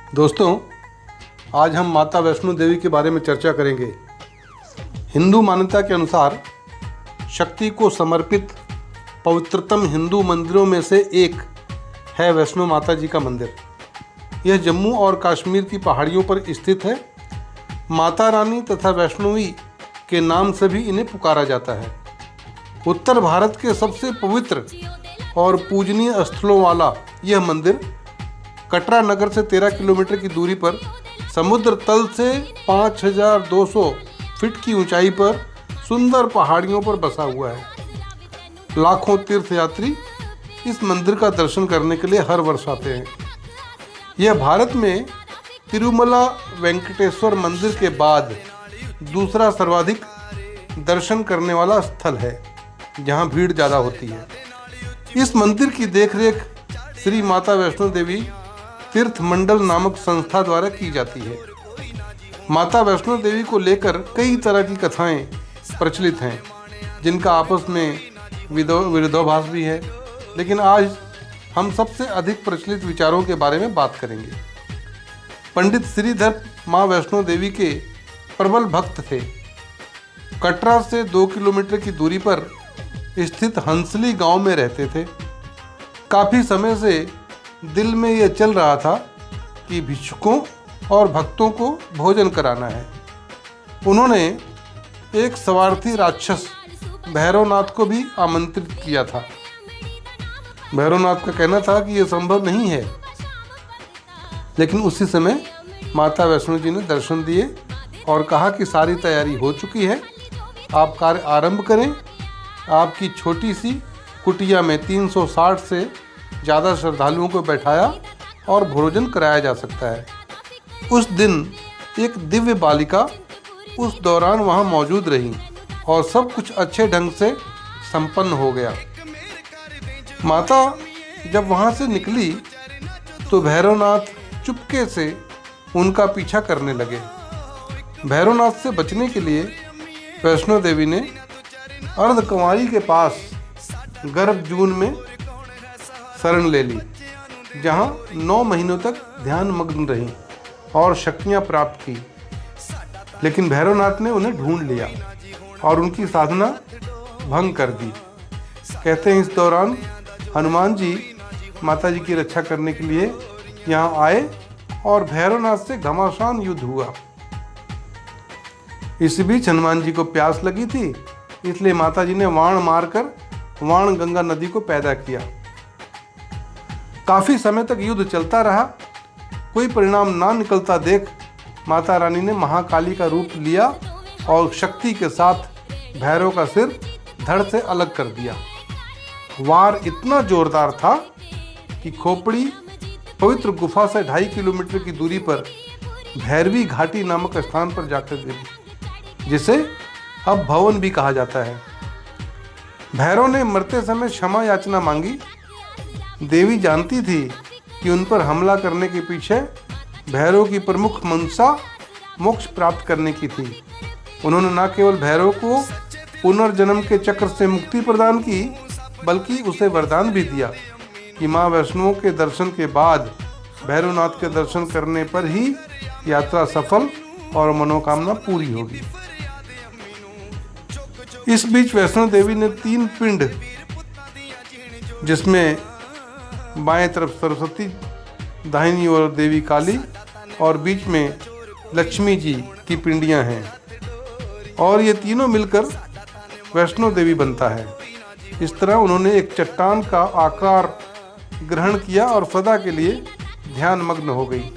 दोस्तों, आज हम माता वैष्णो देवी के बारे में चर्चा करेंगे। हिंदू मान्यता के अनुसार शक्ति को समर्पित पवित्रतम हिंदू मंदिरों में से एक है वैष्णो माता जी का मंदिर। यह जम्मू और कश्मीर की पहाड़ियों पर स्थित है। माता रानी तथा वैष्णवी के नाम से भी इन्हें पुकारा जाता है। उत्तर भारत के सबसे पवित्र और पूजनीय स्थलों वाला यह मंदिर कटरा नगर से 13 किलोमीटर की दूरी पर समुद्र तल से 5200 फीट की ऊंचाई पर सुंदर पहाड़ियों पर बसा हुआ है। लाखों तीर्थयात्री इस मंदिर का दर्शन करने के लिए हर वर्ष आते हैं। यह भारत में तिरुमला वेंकटेश्वर मंदिर के बाद दूसरा सर्वाधिक दर्शन करने वाला स्थल है, जहां भीड़ ज़्यादा होती है। इस मंदिर की देखरेख श्री माता वैष्णो देवी तीर्थ मंडल नामक संस्था द्वारा की जाती है। माता वैष्णो देवी को लेकर कई तरह की कथाएं प्रचलित हैं, जिनका आपस में विरोधाभास भी है, लेकिन आज हम सबसे अधिक प्रचलित विचारों के बारे में बात करेंगे। पंडित श्रीधर माँ वैष्णो देवी के प्रबल भक्त थे। कटरा से 2 किलोमीटर की दूरी पर स्थित हंसली गांव में रहते थे। काफ़ी समय से दिल में यह चल रहा था कि भिक्षुकों और भक्तों को भोजन कराना है। उन्होंने एक स्वार्थी राक्षस भैरवनाथ को भी आमंत्रित किया था। भैरवनाथ का कहना था कि यह संभव नहीं है, लेकिन उसी समय माता वैष्णो जी ने दर्शन दिए और कहा कि सारी तैयारी हो चुकी है, आप कार्य आरंभ करें। आपकी छोटी सी कुटिया में 360 से ज़्यादा श्रद्धालुओं को बैठाया और भोजन कराया जा सकता है। उस दिन एक दिव्य बालिका उस दौरान वहाँ मौजूद रही और सब कुछ अच्छे ढंग से संपन्न हो गया। माता जब वहाँ से निकली तो भैरवनाथ चुपके से उनका पीछा करने लगे। भैरवनाथ से बचने के लिए वैष्णो देवी ने अर्धकुंवारी के पास गर्भ जून में शरण ले ली, जहां 9 महीनों तक ध्यान मग्न रहीं और शक्तियां प्राप्त की। लेकिन भैरवनाथ ने उन्हें ढूंढ लिया और उनकी साधना भंग कर दी। कहते हैं इस दौरान हनुमान जी माता जी की रक्षा करने के लिए यहाँ आए और भैरवनाथ से घमासान युद्ध हुआ। इस बीच हनुमान जी को प्यास लगी थी, इसलिए माता जी ने वाण मारकर वाण गंगा नदी को पैदा किया। काफी समय तक युद्ध चलता रहा। कोई परिणाम ना निकलता देख माता रानी ने महाकाली का रूप लिया और शक्ति के साथ भैरव का सिर धड़ से अलग कर दिया। वार इतना जोरदार था कि खोपड़ी पवित्र गुफा से 2.5 किलोमीटर की दूरी पर भैरवी घाटी नामक स्थान पर जाकर गिरी, जिसे अब भवन भी कहा जाता है। भैरव ने मरते समय क्षमा याचना मांगी। देवी जानती थी कि उन पर हमला करने के पीछे भैरव की प्रमुख मंशा मोक्ष प्राप्त करने की थी। उन्होंने न केवल भैरव को पुनर्जन्म के चक्र से मुक्ति प्रदान की, बल्कि उसे वरदान भी दिया कि माँ वैष्णो के दर्शन के बाद भैरवनाथ के दर्शन करने पर ही यात्रा सफल और मनोकामना पूरी होगी। इस बीच वैष्णो देवी ने 3 पिंड, जिसमें बाएं तरफ सरस्वती, दाहिनी ओर देवी काली और बीच में लक्ष्मी जी की पिंडियां हैं, और ये तीनों मिलकर वैष्णो देवी बनता है। इस तरह उन्होंने एक चट्टान का आकार ग्रहण किया और सदा के लिए ध्यान मग्न हो गई।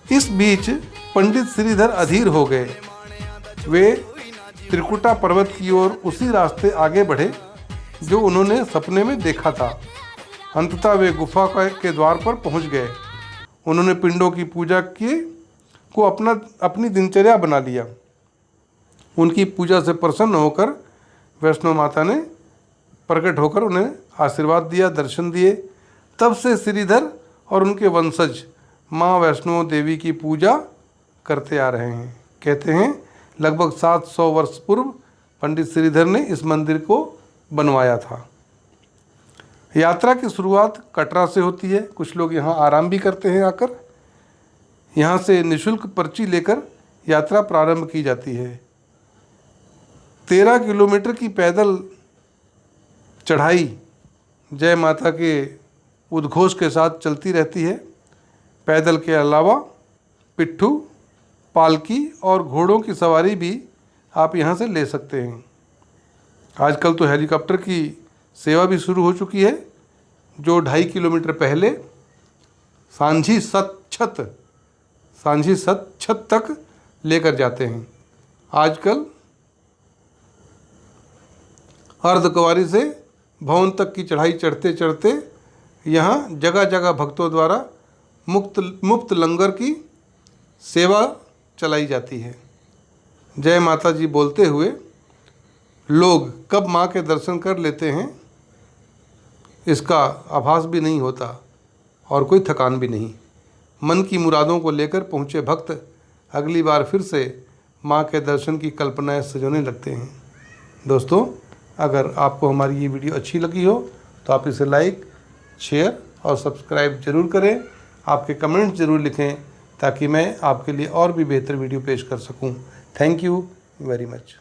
इस बीच पंडित श्रीधर अधीर हो गए। वे त्रिकुटा पर्वत की ओर उसी रास्ते आगे बढ़े जो उन्होंने सपने में देखा था। अंततः वे गुफा के द्वार पर पहुंच गए। उन्होंने पिंडों की पूजा को अपनी दिनचर्या बना लिया। उनकी पूजा से प्रसन्न होकर वैष्णो माता ने प्रकट होकर उन्हें आशीर्वाद दिया, दर्शन दिए। तब से श्रीधर और उनके वंशज माँ वैष्णो देवी की पूजा करते आ रहे हैं। कहते हैं लगभग 700 वर्ष पूर्व पंडित श्रीधर ने इस मंदिर को बनवाया था। यात्रा की शुरुआत कटरा से होती है। कुछ लोग यहाँ आराम भी करते हैं आकर। यहाँ से निःशुल्क पर्ची लेकर यात्रा प्रारंभ की जाती है। 13 किलोमीटर की पैदल चढ़ाई जय माता के उद्घोष के साथ चलती रहती है। पैदल के अलावा पिट्ठू, पालकी और घोड़ों की सवारी भी आप यहाँ से ले सकते हैं। आजकल तो हेलीकॉप्टर की सेवा भी शुरू हो चुकी है, जो 2.5 किलोमीटर पहले सांझी सत छत तक लेकर जाते हैं। आजकल अर्धकुंवारी से भवन तक की चढ़ाई चढ़ते चढ़ते यहाँ जगह जगह भक्तों द्वारा मुफ्त लंगर की सेवा चलाई जाती है। जय माता जी बोलते हुए लोग कब माँ के दर्शन कर लेते हैं, इसका आभास भी नहीं होता और कोई थकान भी नहीं। मन की मुरादों को लेकर पहुँचे भक्त अगली बार फिर से माँ के दर्शन की कल्पनाएं सजोने लगते हैं। दोस्तों, अगर आपको हमारी ये वीडियो अच्छी लगी हो तो आप इसे लाइक, शेयर और सब्सक्राइब ज़रूर करें। आपके कमेंट्स ज़रूर लिखें ताकि मैं आपके लिए और भी बेहतर वीडियो पेश कर सकूं। Thank you very much.